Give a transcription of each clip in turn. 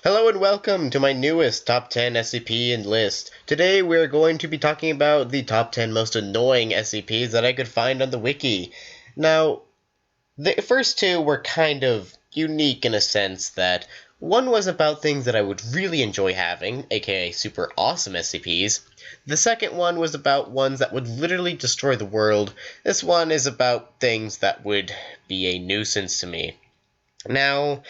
Hello and welcome to my newest top 10 SCP list. Today we're going to be talking about the top 10 most annoying SCPs that I could find on the wiki. Now, the first two were kind of unique in a sense that one was about things that I would really enjoy having, aka super awesome SCPs. The second one was about ones that would literally destroy the world. This one is about things that would be a nuisance to me. Now,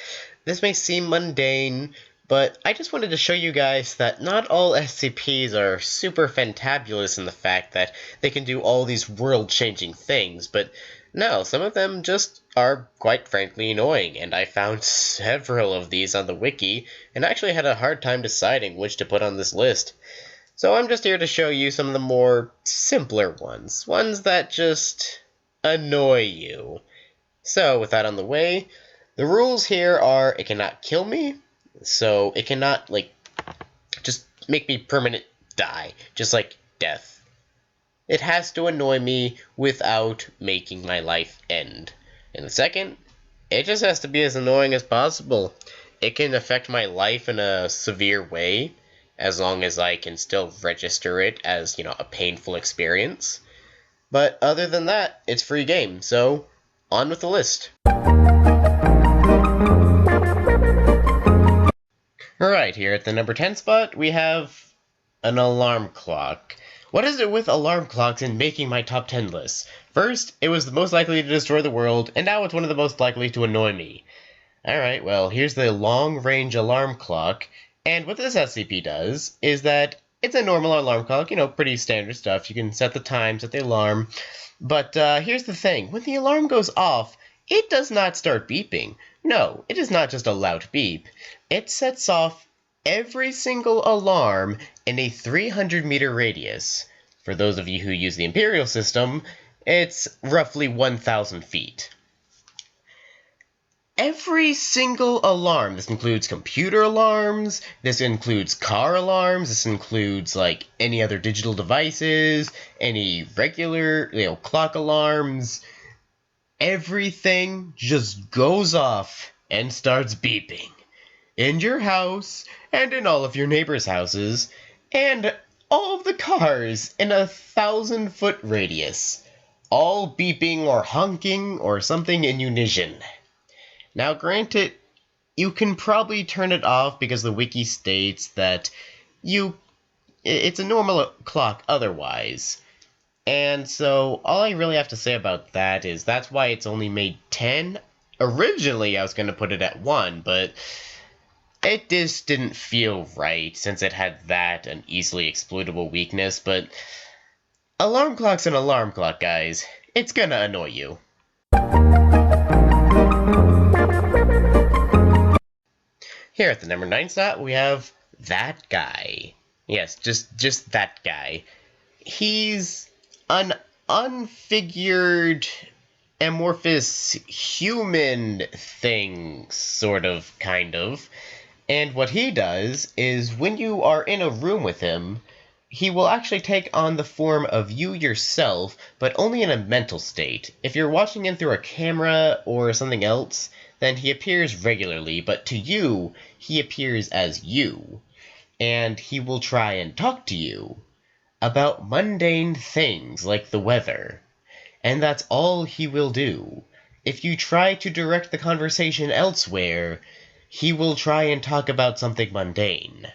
this may seem mundane, but I just wanted to show you guys that not all SCPs are super fantabulous in the fact that they can do all these world-changing things, but no, some of them just are quite frankly annoying, and I found several of these on the wiki, and actually had a hard time deciding which to put on this list. So I'm just here to show you some of the more simpler ones that just annoy you. So, with that on the way, the rules here are it cannot kill me, so it cannot, just make me permanent die, just like death. It has to annoy me without making my life end. And the second, it just has to be as annoying as possible. It can affect my life in a severe way, as long as I can still register it as, a painful experience. But other than that, it's free game, so on with the list. Alright, here at the number 10 spot, we have an alarm clock. What is it with alarm clocks in making my top 10 list? First, it was the most likely to destroy the world, and now it's one of the most likely to annoy me. Alright, well, here's the long-range alarm clock, and what this SCP does is that it's a normal alarm clock, pretty standard stuff. You can set the time, set the alarm, but here's the thing. When the alarm goes off, it does not start beeping. No, it is not just a loud beep. It sets off every single alarm in a 300-meter radius. For those of you who use the Imperial system, it's roughly 1,000 feet. Every single alarm, this includes computer alarms, this includes car alarms, this includes, any other digital devices, any regular, clock alarms, everything just goes off and starts beeping. In your house, and in all of your neighbors' houses, and all of the cars in a 1,000-foot radius, all beeping or honking or something in unison. Now granted, you can probably turn it off because the wiki states that it's a normal clock otherwise. And so all I really have to say about that is that's why it's only made 10. Originally I was going to put it at 1, but it just didn't feel right since it had that an easily exploitable weakness. But alarm clock's an alarm clock, guys. It's gonna annoy you. Here at the number 9 slot, we have that guy. Yes, just that guy. He's an unfigured, amorphous human thing, sort of, kind of. And what he does is when you are in a room with him, he will actually take on the form of you yourself, but only in a mental state. If you're watching him through a camera or something else, then he appears regularly, but to you, he appears as you. And he will try and talk to you about mundane things like the weather. And that's all he will do. If you try to direct the conversation elsewhere, he will try and talk about something mundane.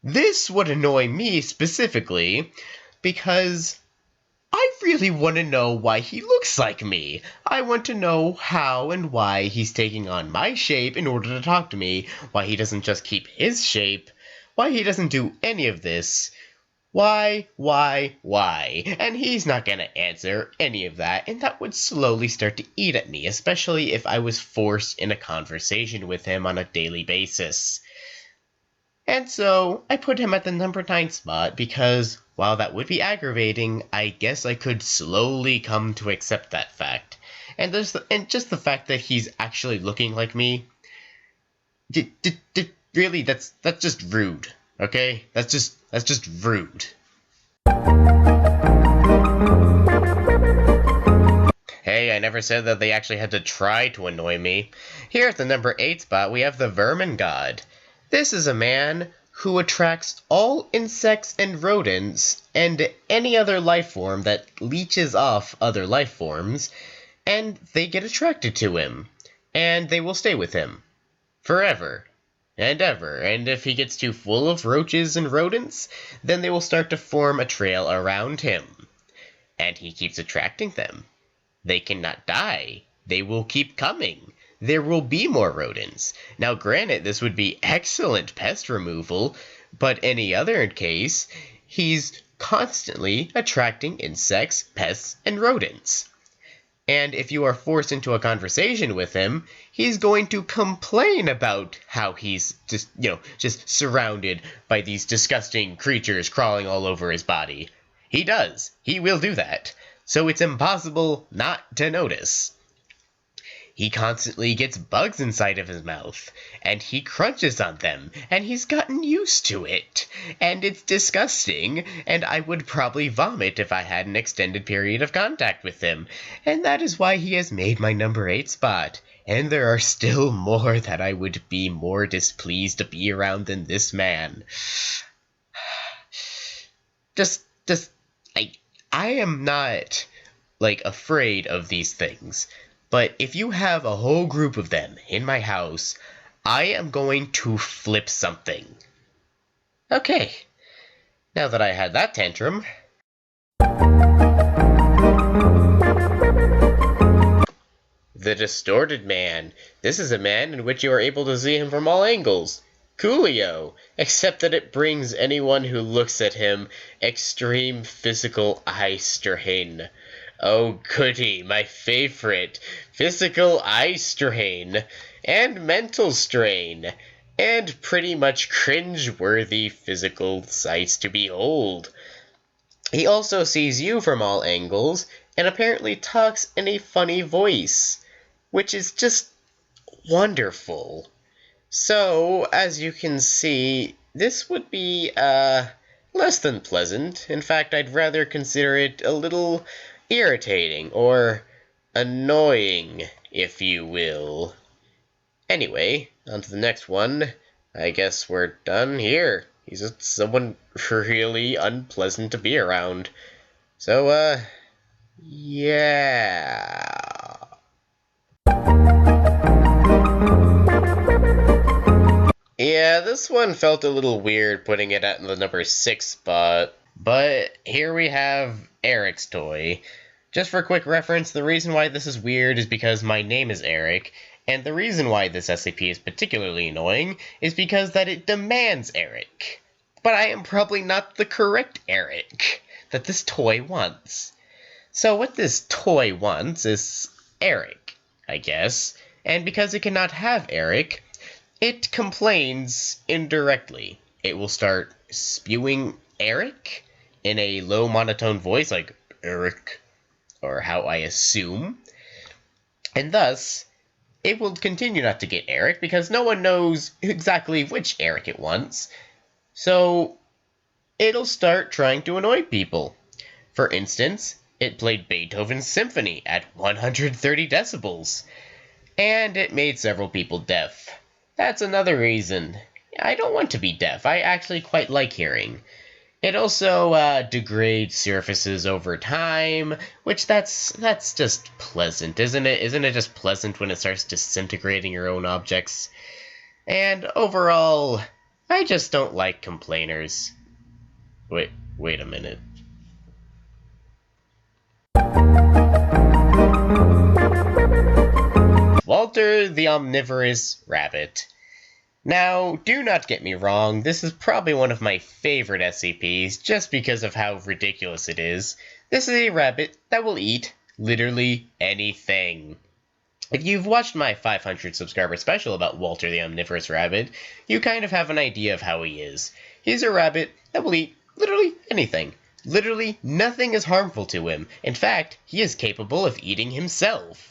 This would annoy me specifically because I really want to know why he looks like me. I want to know how and why he's taking on my shape in order to talk to me, why he doesn't just keep his shape, why he doesn't do any of this. Why? And he's not gonna answer any of that, and that would slowly start to eat at me, especially if I was forced in a conversation with him on a daily basis. And so, I put him at the number 9 spot because, while that would be aggravating, I guess I could slowly come to accept that fact. And just the fact that he's actually looking like me, really, that's just rude, okay? That's just rude. Hey, I never said that they actually had to try to annoy me. Here at the number 8 spot, we have the Vermin God. This is a man who attracts all insects and rodents and any other life form that leeches off other life forms, and they get attracted to him, and they will stay with him forever and ever, and if he gets too full of roaches and rodents, then they will start to form a trail around him, and he keeps attracting them. They cannot die. They will keep coming. There will be more rodents. Now, granted, this would be excellent pest removal, but any other case, he's constantly attracting insects, pests, and rodents. And if you are forced into a conversation with him, he's going to complain about how he's just surrounded by these disgusting creatures crawling all over his body. He does. He will do that. So it's impossible not to notice. He constantly gets bugs inside of his mouth, and he crunches on them, and he's gotten used to it. And it's disgusting, and I would probably vomit if I had an extended period of contact with him. And that is why he has made my number 8 spot. And there are still more that I would be more displeased to be around than this man. I am not, afraid of these things. But if you have a whole group of them in my house, I am going to flip something. Okay, now that I had that tantrum. The Distorted Man. This is a man in which you are able to see him from all angles. Coolio, except that it brings anyone who looks at him extreme physical eye strain. Oh goody, my favorite. Physical eye strain, and mental strain, and pretty much cringe-worthy physical sights to behold. He also sees you from all angles, and apparently talks in a funny voice, which is just wonderful. So, as you can see, this would be, less than pleasant. In fact, I'd rather consider it a little irritating, or annoying, if you will. Anyway, on to the next one. I guess we're done here. He's just someone really unpleasant to be around. So, yeah. Yeah, this one felt a little weird putting it at the number 6 spot. But here we have Eric's toy. Just for quick reference, the reason why this is weird is because my name is Eric, and the reason why this SCP is particularly annoying is because that it demands Eric. But I am probably not the correct Eric that this toy wants. So what this toy wants is Eric, I guess, and because it cannot have Eric, it complains indirectly. It will start spewing Eric in a low monotone voice like Eric, or how I assume. And thus, it will continue not to get Eric because no one knows exactly which Eric it wants. So, it'll start trying to annoy people. For instance, it played Beethoven's Symphony at 130 decibels. And it made several people deaf. That's another reason. I don't want to be deaf. I actually quite like hearing. It also degrades surfaces over time, which that's just pleasant, isn't it? Isn't it just pleasant when it starts disintegrating your own objects? And overall, I just don't like complainers. Wait a minute. Walter the Omnivorous Rabbit. Now, do not get me wrong, this is probably one of my favorite SCPs, just because of how ridiculous it is. This is a rabbit that will eat literally anything. If you've watched my 500 subscriber special about Walter the Omnivorous Rabbit, you kind of have an idea of how he is. He's a rabbit that will eat literally anything. Literally nothing is harmful to him. In fact, he is capable of eating himself.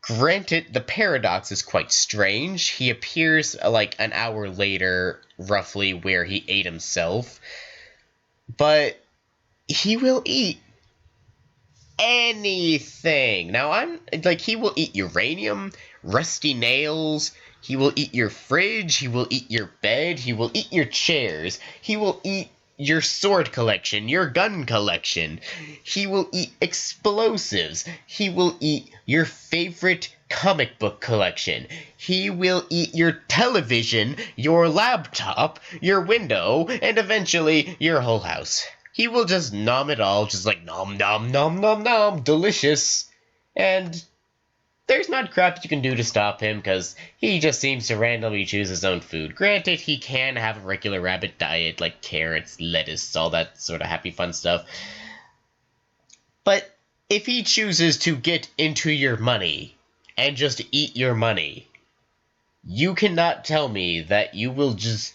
Granted, the paradox is quite strange. He appears like an hour later, roughly, where he ate himself. But he will eat anything. Now, he will eat uranium, rusty nails, he will eat your fridge, he will eat your bed, he will eat your chairs, he will eat your sword collection, your gun collection, he will eat explosives, he will eat your favorite comic book collection, he will eat your television, your laptop, your window, and eventually your whole house. He will just nom it all, just like nom nom nom nom nom, delicious. And there's not crap you can do to stop him, because he just seems to randomly choose his own food. Granted, he can have a regular rabbit diet, like carrots, lettuce, all that sort of happy fun stuff. But if he chooses to get into your money and just eat your money, you cannot tell me that you will just,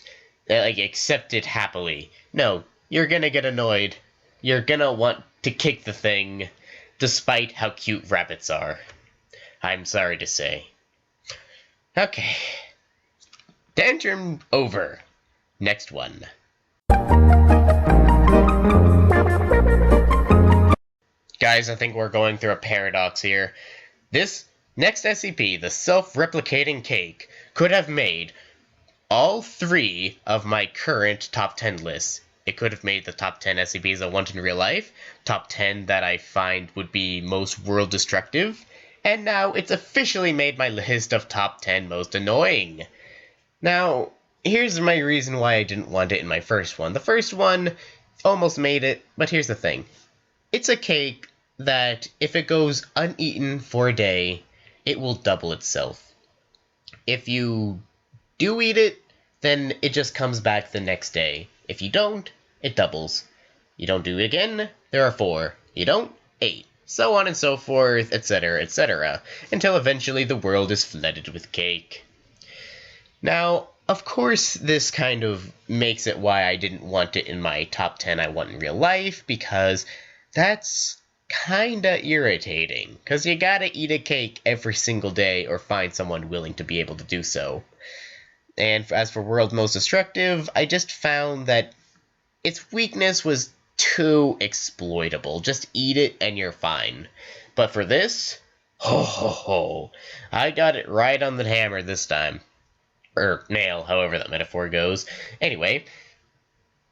accept it happily. No, you're gonna get annoyed. You're gonna want to kick the thing, despite how cute rabbits are. I'm sorry to say. Okay. Tantrum over. Next one. Guys, I think we're going through a paradox here. This next SCP, the self-replicating cake, could have made all 3 of my current top 10 lists. It could have made the top 10 SCPs I want in real life, top 10 that I find would be most world destructive, and now it's officially made my list of top 10 most annoying. Now, here's my reason why I didn't want it in my first one. The first one almost made it, but here's the thing. It's a cake that, if it goes uneaten for a day, it will double itself. If you do eat it, then it just comes back the next day. If you don't, it doubles. You don't do it again, there are 4. You don't, 8. So on and so forth, etc., until eventually the world is flooded with cake. Now, of course, this kind of makes it why I didn't want it in my top 10 I want in real life, because that's kinda irritating, because you gotta eat a cake every single day or find someone willing to be able to do so. And as for World Most Destructive, I just found that its weakness was too exploitable. Just eat it and you're fine. But for this, ho ho ho, I got it right on the hammer this time. Or nail, however that metaphor goes. Anyway,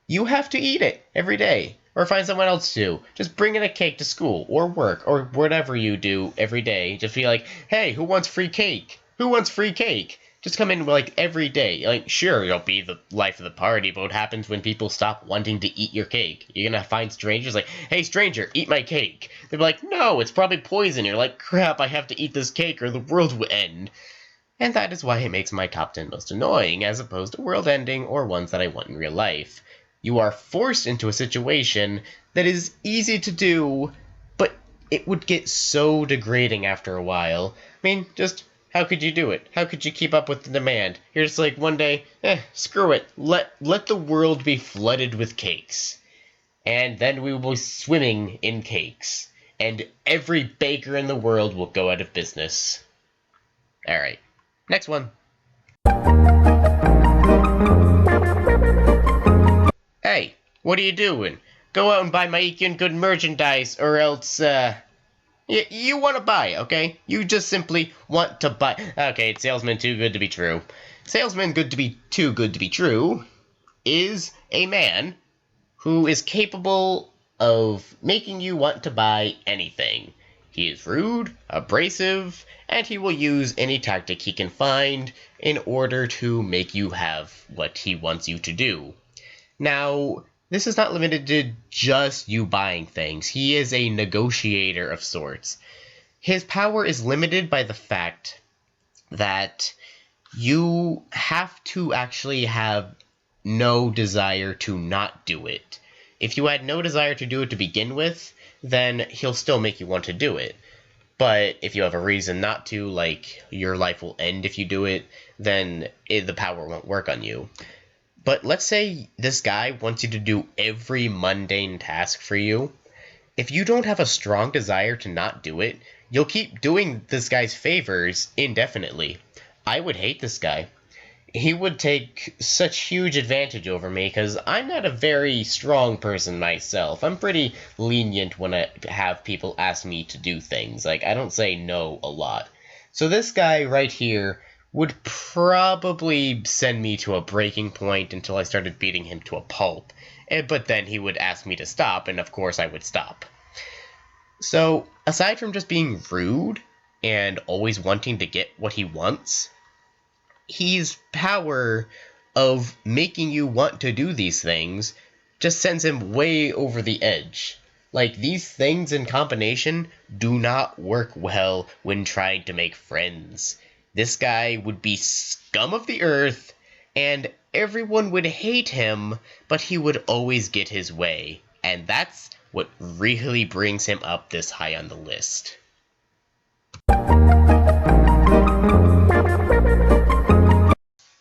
you have to eat it every day. Or find someone else to. Just bring in a cake to school, or work, or whatever you do every day. Just be like, hey, who wants free cake? Who wants free cake? Just come in, every day. Sure, it'll be the life of the party, but what happens when people stop wanting to eat your cake? You're gonna find strangers like, hey, stranger, eat my cake. They'll be like, no, it's probably poison. You're like, crap, I have to eat this cake or the world will end. And that is why it makes my top 10 most annoying, as opposed to world ending or ones that I want in real life. You are forced into a situation that is easy to do, but it would get so degrading after a while. I mean, just, how could you do it? How could you keep up with the demand? You're just like, one day, screw it. Let the world be flooded with cakes. And then we will be swimming in cakes. And every baker in the world will go out of business. Alright, next one. Hey, what are you doing? Go out and buy my E-Kyon-Kun merchandise, or else, you want to buy, okay? You just simply want to buy. Okay, it's Salesman too good to be true. Salesman too good to be true is a man who is capable of making you want to buy anything. He is rude, abrasive, and he will use any tactic he can find in order to make you have what he wants you to do. Now, this is not limited to just you buying things. He is a negotiator of sorts. His power is limited by the fact that you have to actually have no desire to not do it. If you had no desire to do it to begin with, then he'll still make you want to do it. But if you have a reason not to, like your life will end if you do it, then the power won't work on you. But let's say this guy wants you to do every mundane task for you. If you don't have a strong desire to not do it, you'll keep doing this guy's favors indefinitely. I would hate this guy. he would take such huge advantage over me because I'm not a very strong person myself. I'm pretty lenient when I have people ask me to do things. Like, I don't say no a lot. So this guy right here would probably send me to a breaking point until I started beating him to a pulp. But then he would ask me to stop, and of course I would stop. So, aside from just being rude and always wanting to get what he wants, his power of making you want to do these things just sends him way over the edge. Like, these things in combination do not work well when trying to make friends. This guy would be scum of the earth, and everyone would hate him, but he would always get his way. And that's what really brings him up this high on the list.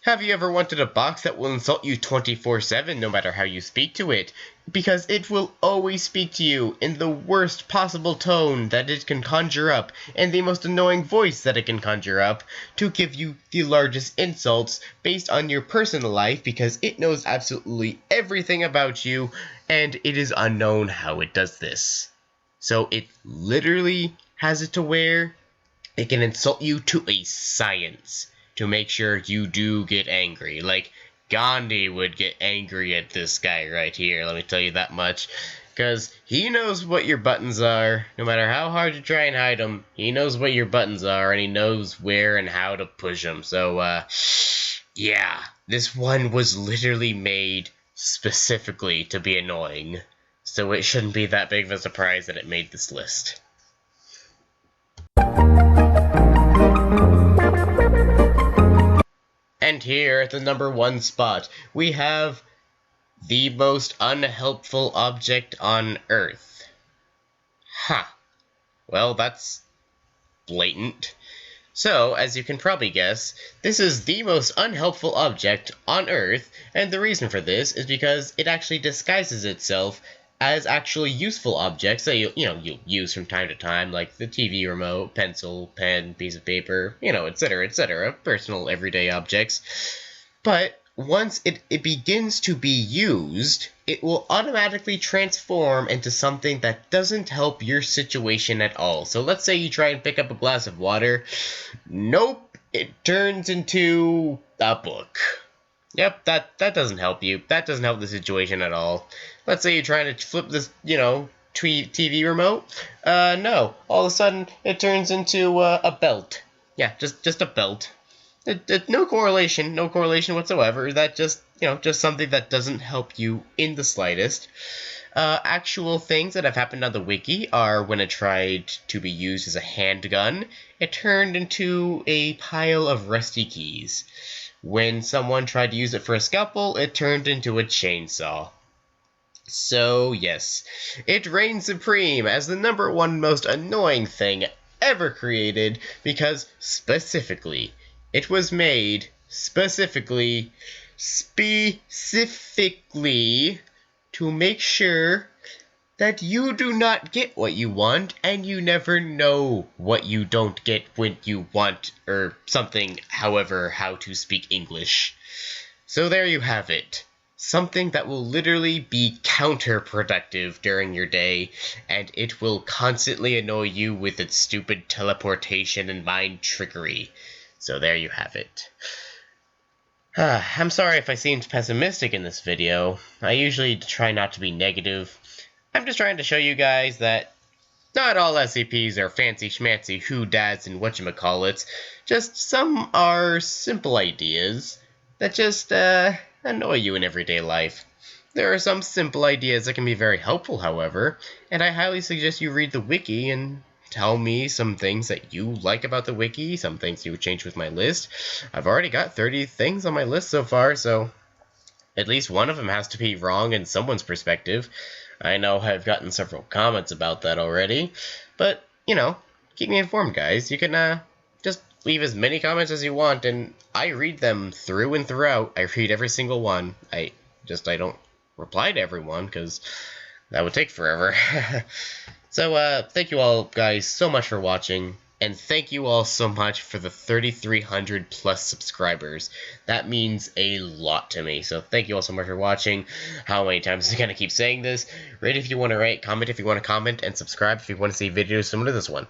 Have you ever wanted a box that will insult you 24/7 no matter how you speak to it? Because it will always speak to you in the worst possible tone that it can conjure up, and the most annoying voice that it can conjure up, to give you the largest insults based on your personal life, because it knows absolutely everything about you, and it is unknown how it does this. So it literally has it to where it can insult you to a science to make sure you do get angry. Like, Gandhi would get angry at this guy right here, let me tell you that much. Because he knows what your buttons are. No matter how hard you try and hide them, he knows what your buttons are, and he knows where and how to push them. So, yeah. This one was literally made specifically to be annoying. So it shouldn't be that big of a surprise that it made this list. And here at the number 1 spot, we have the most unhelpful object on Earth. Huh. Well, that's blatant. So, as you can probably guess, this is the most unhelpful object on Earth, and the reason for this is because it actually disguises itself as actually useful objects that you'll use from time to time, like the TV remote, pencil, pen, piece of paper, etc., etc., personal everyday objects. But once it begins to be used, it will automatically transform into something that doesn't help your situation at all. So let's say you try and pick up a glass of water. Nope, it turns into a book. Yep, that doesn't help you. That doesn't help the situation at all. Let's say you're trying to flip this, TV remote. No. All of a sudden, it turns into a belt. Yeah, just a belt. No correlation whatsoever. That just something that doesn't help you in the slightest. Actual things that have happened on the wiki are when it tried to be used as a handgun, it turned into a pile of rusty keys. When someone tried to use it for a scalpel, it turned into a chainsaw. So, yes, it reigns supreme as the number 1 most annoying thing ever created because, specifically, it was made specifically to make sure that you do not get what you want, and you never know what you don't get when you want, or something, however, how to speak English. So there you have it. Something that will literally be counterproductive during your day, and it will constantly annoy you with its stupid teleportation and mind trickery. So there you have it. I'm sorry if I seemed pessimistic in this video. I usually try not to be negative. I'm just trying to show you guys that not all SCPs are fancy schmancy who-dads and whatchamacallits. Just some are simple ideas that just annoy you in everyday life. There are some simple ideas that can be very helpful, however, and I highly suggest you read the wiki and tell me some things that you like about the wiki, some things you would change with my list. I've already got 30 things on my list so far, so at least one of them has to be wrong in someone's perspective. I know I've gotten several comments about that already, but, keep me informed, guys. You can, just leave as many comments as you want, and I read them through and throughout. I read every single one. I don't reply to everyone, because that would take forever. So, thank you all, guys, so much for watching, And thank you all so much for the 3,300 plus subscribers. That means a lot to me. So thank you all so much for watching. How many times am I going to keep saying this? Rate if you want to rate, comment if you want to comment, and subscribe if you want to see videos similar to this one.